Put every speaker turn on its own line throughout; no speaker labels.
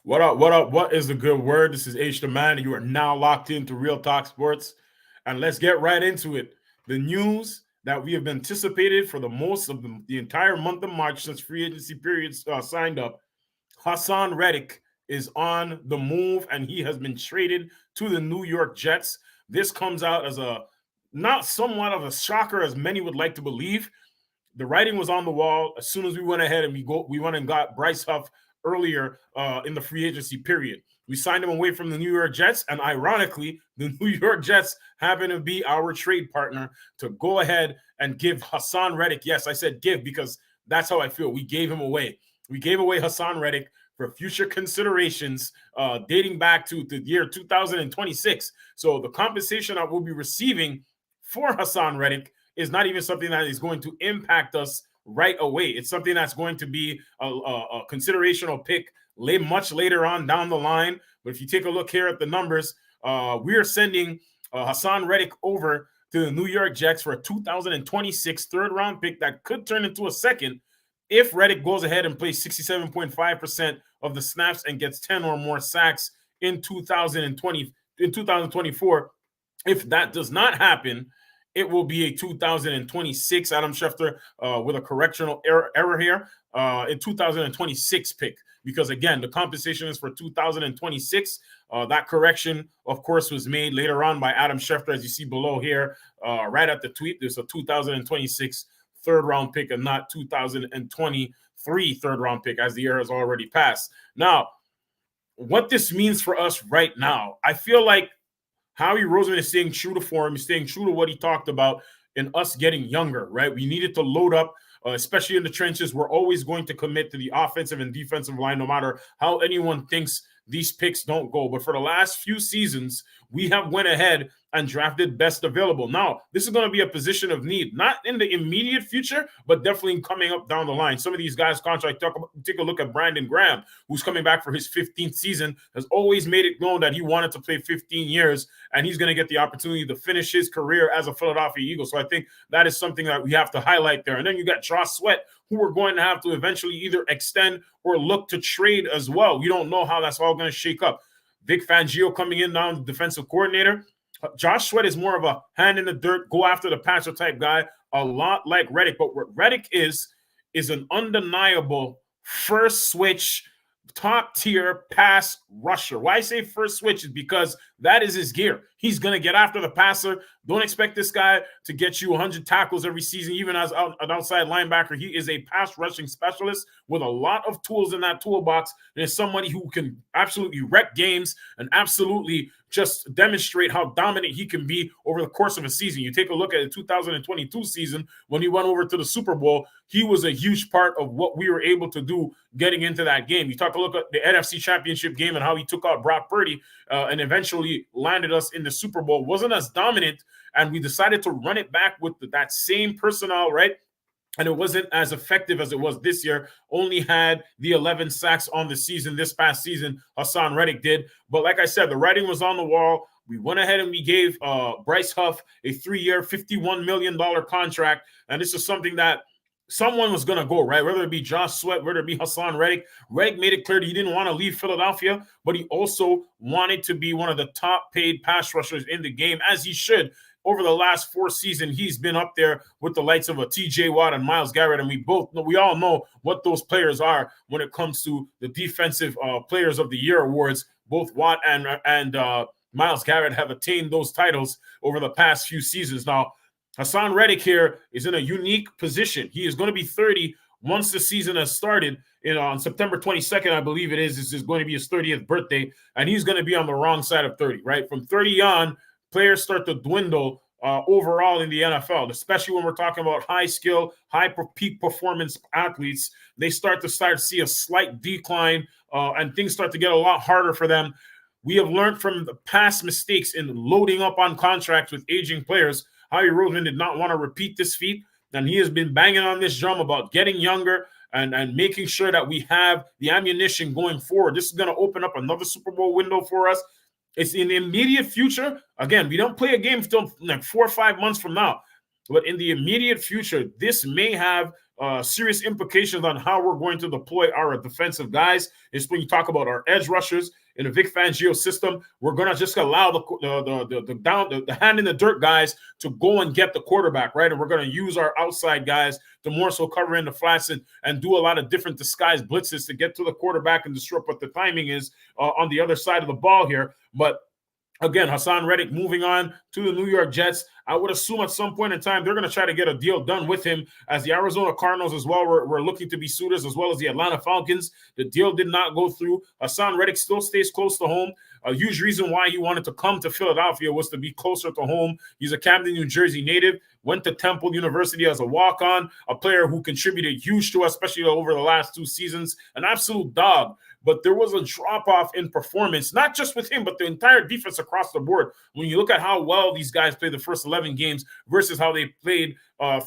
What up? What up? What is the good word? This is Htheman, and you are now locked into Real Talk Sports. And let's get right into it. The news that we have anticipated for the most of the entire month of March since free agency periods signed up. Haason Reddick is on the move, and he has been traded to the New York Jets. This comes out as a not somewhat of a shocker as many would like to believe. The writing was on the wall as soon as we went ahead and we went and got Bryce Huff earlier in the free agency period. We signed him away from the New York Jets, and ironically, the New York Jets happen to be our trade partner to go ahead and give Haason Reddick. Yes, I said give because that's how I feel. We gave him away. We gave away Haason Reddick for future considerations dating back to the year 2026. So the compensation that we'll be receiving for Haason Reddick is not even something that is going to impact us right away. It's something that's going to be a considerational pick much later on down the line. But if you take a look here at the numbers, we are sending Haason Reddick over to the New York Jets for a 2026 third-round pick that could turn into a second if Reddick goes ahead and plays 67.5% of the snaps and gets 10 or more sacks in 2024. If that does not happen, it will be a 2026, Adam Schefter, with a correctional error here, a 2026 pick. Because, again, the compensation is for 2026. That correction, of course, was made later on by Adam Schefter, as you see below here, right at the tweet. There's a 2026 third-round pick and not 2023 third-round pick, as the year has already passed. Now, what this means for us right now, I feel like Howie Roseman is staying true to form. He's staying true to what he talked about in us getting younger, right? We needed to load up, especially in the trenches. We're always going to commit to the offensive and defensive line, no matter how anyone thinks these picks don't go. But for the last few seasons, we have went ahead and drafted best available. Now, this is going to be a position of need, not in the immediate future, but definitely coming up down the line. Some of these guys' contract, take a look at Brandon Graham, who's coming back for his 15th season, has always made it known that he wanted to play 15 years, and he's going to get the opportunity to finish his career as a Philadelphia Eagle. So I think that is something that we have to highlight there. And then you got Josh Sweat, who we're going to have to eventually either extend or look to trade as well. We don't know how that's all going to shake up. Vic Fangio coming in now, the defensive coordinator. Josh Sweat is more of a hand in the dirt, go after the passer type guy, a lot like Reddick. But what Reddick is an undeniable first switch, top tier pass rusher. Why I say first switch is because that is his gear. He's going to get after the passer. Don't expect this guy to get you 100 tackles every season, even as an outside linebacker. He is a pass rushing specialist with a lot of tools in that toolbox. And is somebody who can absolutely wreck games and absolutely just demonstrate how dominant he can be over the course of a season. You take a look at the 2022 season when he went over to the Super Bowl, he was a huge part of what we were able to do getting into that game. You talk a look at the NFC Championship game and how he took out Brock Purdy and eventually landed us in the Super Bowl. Wasn't as dominant, and we decided to run it back with that same personnel, right? And it wasn't as effective as it was this year. Only had the 11 sacks on the season. This past season, Haason Reddick did. But like I said, the writing was on the wall. We went ahead and we gave Bryce Huff a 3-year, $51 million contract. And this is something that someone was going to go, right? Whether it be Josh Sweat, whether it be Haason Reddick. Reddick made it clear that he didn't want to leave Philadelphia, but he also wanted to be one of the top paid pass rushers in the game, as he should. Over the last 4 seasons, he's been up there with the likes of a T.J. Watt and Myles Garrett, and we all know what those players are when it comes to the defensive players of the year awards. Both Watt and Myles Garrett have attained those titles over the past few seasons. Now, Haason Reddick here is in a unique position. He is going to be 30 once the season has started. On September 22nd, I believe it is. This is going to be his 30th birthday, and he's going to be on the wrong side of 30, right? From 30 on, players start to dwindle overall in the NFL, especially when we're talking about high skill, high peak performance athletes. They start to see a slight decline and things start to get a lot harder for them. We have learned from the past mistakes in loading up on contracts with aging players. Howie Roseman did not want to repeat this feat, and he has been banging on this drum about getting younger and making sure that we have the ammunition going forward. This is going to open up another Super Bowl window for us. It's in the immediate future. Again, we don't play a game until like 4 or 5 months from now. But in the immediate future, this may have serious implications on how we're going to deploy our defensive guys. Is when you talk about our edge rushers in a Vic Fangio system, we're going to just allow the hand in the dirt guys to go and get the quarterback, right? And we're going to use our outside guys to more so cover in the flats and do a lot of different disguised blitzes to get to the quarterback and disrupt what the timing is on the other side of the ball here. But again, Haason Reddick moving on to the New York Jets. I would assume at some point in time they're going to try to get a deal done with him, as the Arizona Cardinals as well were looking to be suitors, as well as the Atlanta Falcons. The deal did not go through. Haason Reddick still stays close to home. A huge reason why he wanted to come to Philadelphia was to be closer to home. He's a Camden, New Jersey native, went to Temple University as a walk-on, a player who contributed huge to us, especially over the last 2 seasons, an absolute dog. But there was a drop-off in performance, not just with him, but the entire defense across the board. When you look at how well these guys played the first 11 games versus how they played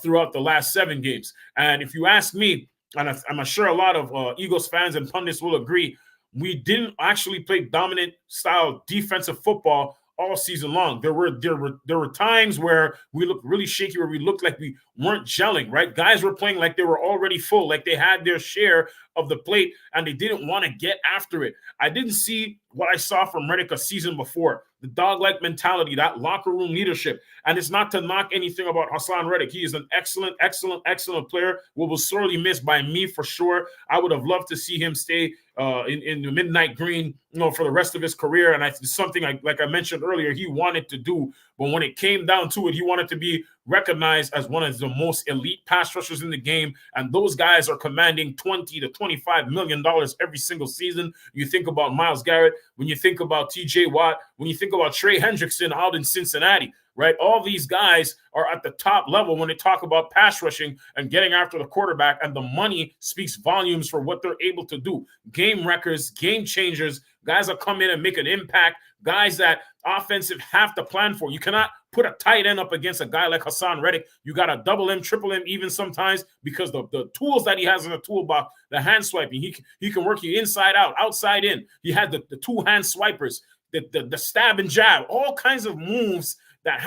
throughout the last 7 games. And if you ask me, and I'm sure a lot of Eagles fans and pundits will agree, we didn't actually play dominant style defensive football all season long. There were times where we looked really shaky, where we looked like we weren't gelling, right? Guys were playing like they were already full, like they had their share of the plate, and they didn't want to get after it. I didn't see what I saw from Reddick a season before. The dog-like mentality, that locker room leadership. And it's not to knock anything about Haason Reddick. He is an excellent, excellent, excellent player. Will sorely missed by me for sure. I would have loved to see him stay in the midnight green, for the rest of his career. And it's something like I mentioned earlier, he wanted to do. But when it came down to it, he wanted to be recognized as one of the most elite pass rushers in the game. And those guys are commanding $20 to $25 million every single season. You think about Myles Garrett, when you think about TJ Watt, when you think about Trey Hendrickson out in Cincinnati, right? All these guys are at the top level when they talk about pass rushing and getting after the quarterback, and the money speaks volumes for what they're able to do. Game wreckers, game changers, guys that come in and make an impact, guys that offensive have to plan for. You cannot put a tight end up against a guy like Haason Reddick. You got to double him, triple him even sometimes, because the tools that he has in the toolbox, the hand swiping, he can work you inside out, outside in. He had the 2 hand swipers, the stab and jab, all kinds of moves that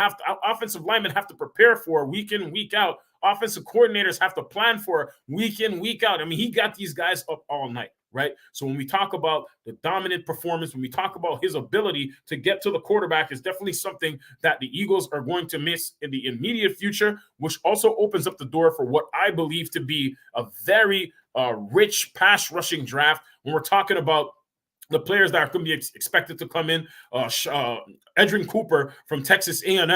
offensive linemen have to prepare for week in, week out. Offensive coordinators have to plan for week in, week out. I mean, he got these guys up all night, right? So when we talk about the dominant performance, when we talk about his ability to get to the quarterback, is definitely something that the Eagles are going to miss in the immediate future, which also opens up the door for what I believe to be a very rich pass rushing draft. When we're talking about the players that are going to be expected to come in, Edrin Cooper from Texas A&M,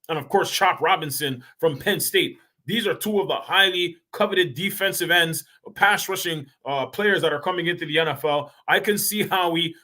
and of course, Chop Robinson from Penn State. These are 2 of the highly coveted defensive ends, pass rushing players that are coming into the NFL. I can see how we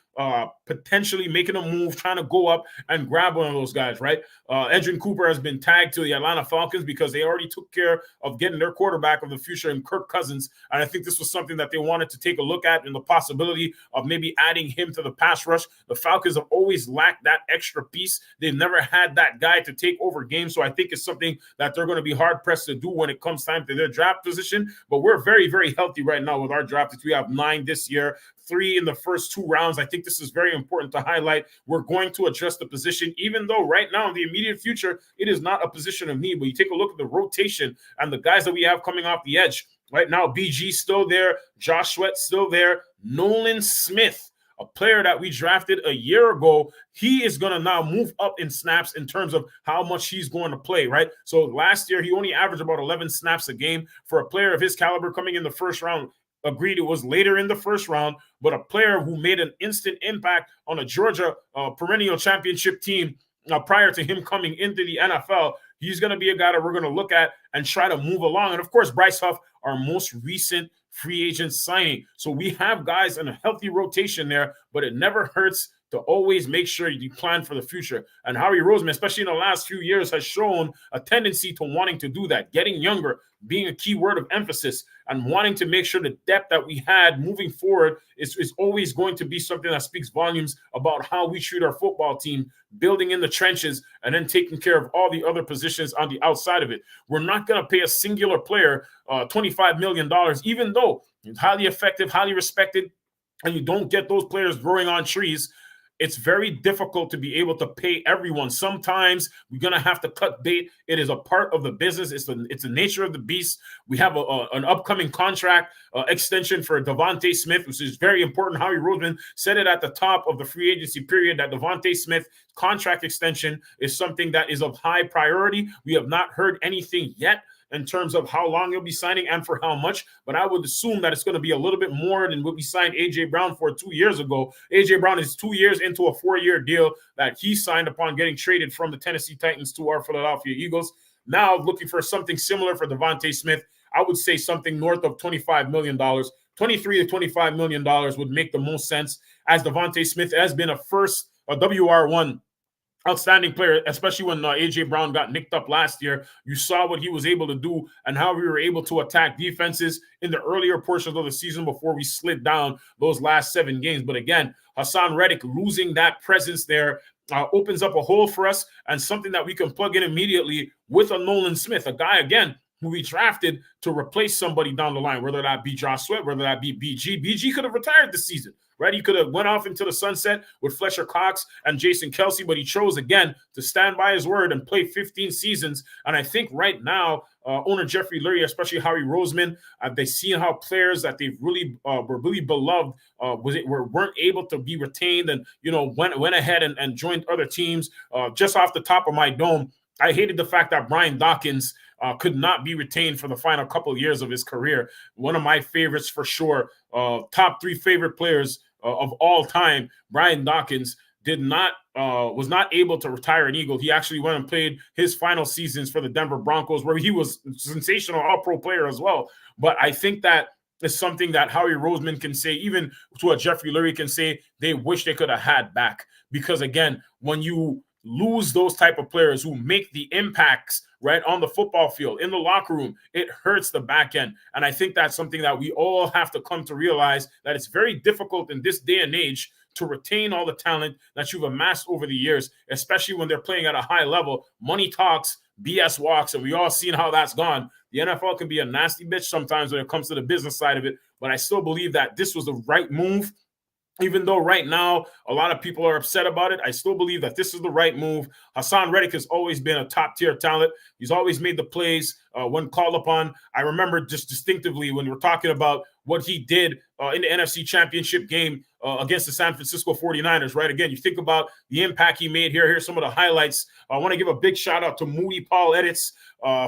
potentially making a move, trying to go up and grab one of those guys, right? Edrin Cooper has been tagged to the Atlanta Falcons because they already took care of getting their quarterback of the future in Kirk Cousins. And I think this was something that they wanted to take a look at, and the possibility of maybe adding him to the pass rush. The Falcons have always lacked that extra piece. They've never had that guy to take over games. So I think it's something that they're going to be hard pressed to do when it comes time to their draft position. But we're very, very healthy right now with our draft. We have 9 this year, 3 in the first 2 rounds. I think this is very important to highlight. We're going to address the position, even though right now in the immediate future, it is not a position of need. But you take a look at the rotation and the guys that we have coming off the edge. Right now, BG still there, Josh Sweat still there, Nolan Smith, a player that we drafted a year ago, he is going to now move up in snaps in terms of how much he's going to play, right? So last year, he only averaged about 11 snaps a game. For a player of his caliber coming in the first round, agreed it was later in the first round, but a player who made an instant impact on a Georgia perennial championship team prior to him coming into the NFL. He's going to be a guy that we're going to look at and try to move along. And of course, Bryce Huff, our most recent free agent signing. So we have guys in a healthy rotation there, but it never hurts to always make sure you plan for the future. And Howie Roseman, especially in the last few years, has shown a tendency to wanting to do that, getting younger, being a key word of emphasis, and wanting to make sure the depth that we had moving forward is always going to be something that speaks volumes about how we treat our football team, building in the trenches and then taking care of all the other positions on the outside of it. We're not going to pay a singular player $25 million, even though he's highly effective, highly respected, and you don't get those players growing on trees. it's very difficult to be able to pay everyone. Sometimes we're going to have to cut bait. It is a part of the business. It's the nature of the beast. We have an upcoming contract extension for Devontae Smith, which is very important. Howie Roseman said it at the top of the free agency period that Devontae Smith contract extension is something that is of high priority. We have not heard anything yet in terms of how long he'll be signing and for how much, but I would assume that it's going to be a little bit more than what we signed A.J. Brown for 2 years ago. A.J. Brown is 2 years into a 4-year deal that he signed upon getting traded from the Tennessee Titans to our Philadelphia Eagles. Now looking for something similar for Devontae Smith, I would say something north of $25 million. $23 to $25 million would make the most sense, as Devontae Smith has been a WR1 outstanding player, especially when A.J. Brown got nicked up last year. You saw what he was able to do and how we were able to attack defenses in the earlier portions of the season before we slid down those last 7 games. But again, Haason Reddick losing that presence there opens up a hole for us and something that we can plug in immediately with a Nolan Smith, a guy, again, who we drafted to replace somebody down the line, whether that be Josh Sweat, whether that be BG. BG could have retired this season, right? He could have went off into the sunset with Fletcher Cox and Jason Kelsey, but he chose, again, to stand by his word and play 15 seasons. And I think right now, owner Jeffrey Lurie, especially Howie Roseman, they've seen how players that they've really were really beloved weren't able to be retained and, went ahead and joined other teams. Just off the top of my dome, I hated the fact that Brian Dawkins could not be retained for the final couple of years of his career. One of my favorites for sure, top 3 favorite players of all time. Brian Dawkins was not able to retire an Eagle. He actually went and played his final seasons for the Denver Broncos, where he was a sensational all-pro player as well. But I think that is something that Howie Roseman can say, even to what Jeffrey Lurie can say, they wish they could have had back. Because again, when you lose those type of players who make the impacts right on the football field, in the locker room, it hurts the back end. And I think that's something that we all have to come to realize, that it's very difficult in this day and age to retain all the talent that you've amassed over the years, especially when they're playing at a high level. Money talks, BS walks, and we all seen how that's gone. The NFL can be a nasty bitch sometimes when it comes to the business side of it, but I still believe that this was the right move. Even though right now a lot of people are upset about it, I still believe that this is the right move. Haason Reddick has always been a top-tier talent. He's always made the plays when called upon. I remember just distinctively when we're talking about what he did in the NFC Championship game against the San Francisco 49ers, right? Again, you think about the impact he made here. Here's some of the highlights. I want to give a big shout-out to Moody Paul Edits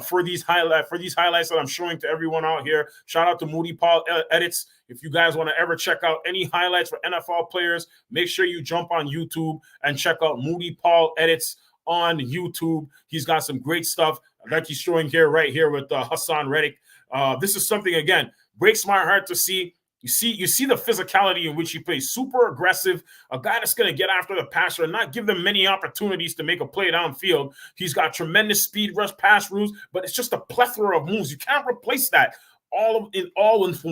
for these highlights that I'm showing to everyone out here. Shout out to Moody Paul Edits. If you guys want to ever check out any highlights for NFL players, make sure you jump on YouTube and check out Moody Paul Edits on YouTube. He's got some great stuff like he's showing here, right here with Haason Reddick. This is something, again, breaks my heart to see. You see the physicality in which he plays, super aggressive, a guy that's going to get after the passer and not give them many opportunities to make a play downfield. He's got tremendous speed, rush, pass rules, but it's just a plethora of moves. You can't replace that all in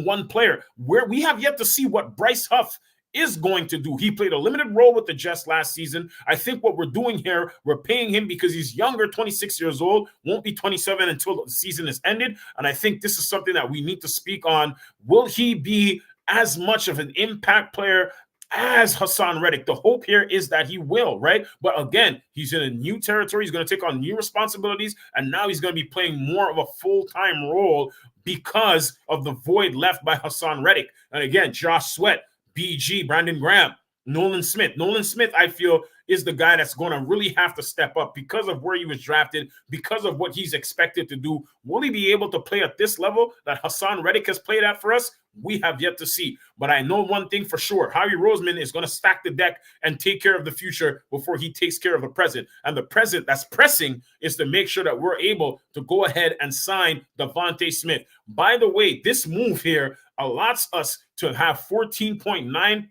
one player. Where we have yet to see what Bryce Huff is going to do. He played a limited role with the Jets last season. I think what we're doing here, we're paying him because he's younger, 26 years old, won't be 27 until the season is ended. And I think this is something that we need to speak on. Will he be as much of an impact player as Haason Reddick? The hope here is that he will, right? But again, he's in a new territory. He's going to take on new responsibilities, and now he's going to be playing more of a full-time role because of the void left by Haason Reddick. And again, Josh Sweat, BG, Brandon Graham, Nolan Smith. Nolan Smith, I feel, is the guy that's going to really have to step up because of where he was drafted, because of what he's expected to do. Will he be able to play at this level that Haason Reddick has played at for us? We have yet to see. But I know one thing for sure. Howie Roseman is going to stack the deck and take care of the future before he takes care of the present. And the present that's pressing is to make sure that we're able to go ahead and sign Devontae Smith. By the way, this move here allows us to have $14.9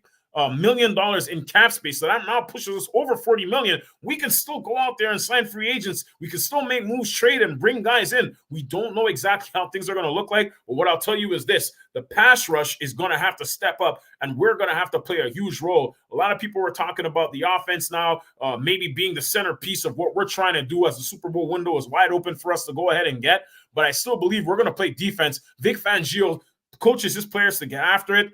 million in cap space. So that now pushes us over $40 million. We can still go out there and sign free agents. We can still make moves, trade, and bring guys in. We don't know exactly how things are going to look like. But what I'll tell you is this: the pass rush is going to have to step up, and we're going to have to play a huge role. A lot of people were talking about the offense now maybe being the centerpiece of what we're trying to do as the Super Bowl window is wide open for us to go ahead and get. But I still believe we're going to play defense. Vic Fangio coaches his players to get after it.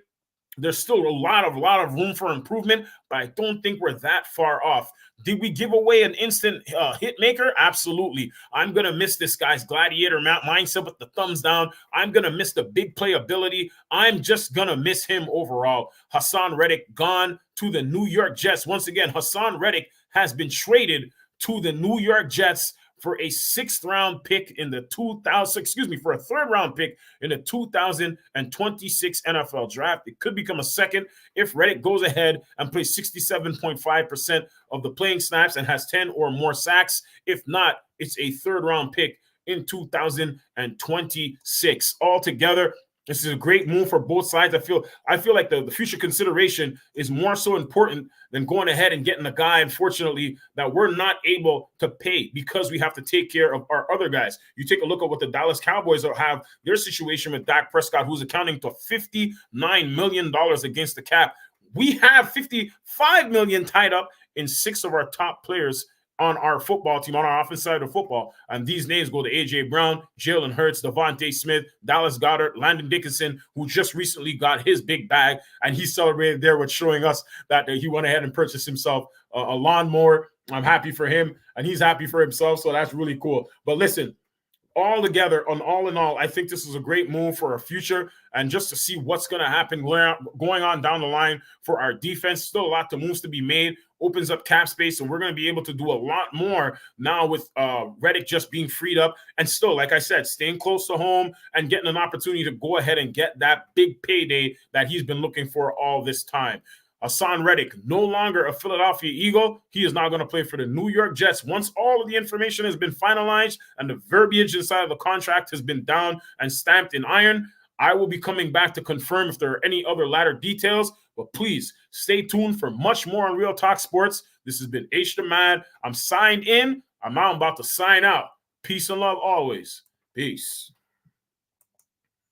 There's still a lot of room for improvement, but I don't think we're that far off. Did we give away an instant hit maker? Absolutely. I'm going to miss this guy's gladiator mindset with the thumbs down. I'm going to miss the big play ability. I'm just going to miss him overall. Haason Reddick gone to the New York Jets. Once again, Haason Reddick has been traded to the New York Jets for a 6th round pick in the 2000, for a 3rd round pick in the 2026 NFL draft. It could become a 2nd if Reddick goes ahead and plays 67.5% of the playing snaps and has 10 or more sacks. If not, it's a 3rd round pick in 2026. Altogether, this is a great move for both sides. I feel like the future consideration is more so important than going ahead and getting a guy, unfortunately, that we're not able to pay because we have to take care of our other guys. You take a look at what the Dallas Cowboys have, their situation with Dak Prescott, who's accounting to $59 million against the cap. We have $55 million tied up in 6 of our top players on our football team, on our offensive side of football. And these names go to A.J. Brown, Jalen Hurts, Devontae Smith, Dallas Goedert, Landon Dickinson, who just recently got his big bag, and he celebrated there with showing us that he went ahead and purchased himself a lawnmower. I'm happy for him, and he's happy for himself, so that's really cool. But listen, all in all, I think this is a great move for our future and just to see what's going to happen going on down the line for our defense. Still a lot of moves to be made, opens up cap space, and we're going to be able to do a lot more now with Reddick just being freed up. And still, like I said, staying close to home and getting an opportunity to go ahead and get that big payday that he's been looking for all this time. Haason Reddick, no longer a Philadelphia Eagle. He is now going to play for the New York Jets. Once all of the information has been finalized and the verbiage inside of the contract has been down and stamped in iron, I will be coming back to confirm if there are any other latter details. But please stay tuned for much more on Real Talk Sports. This has been Htheman. I'm signed in. I'm now about to sign out. Peace and love always. Peace.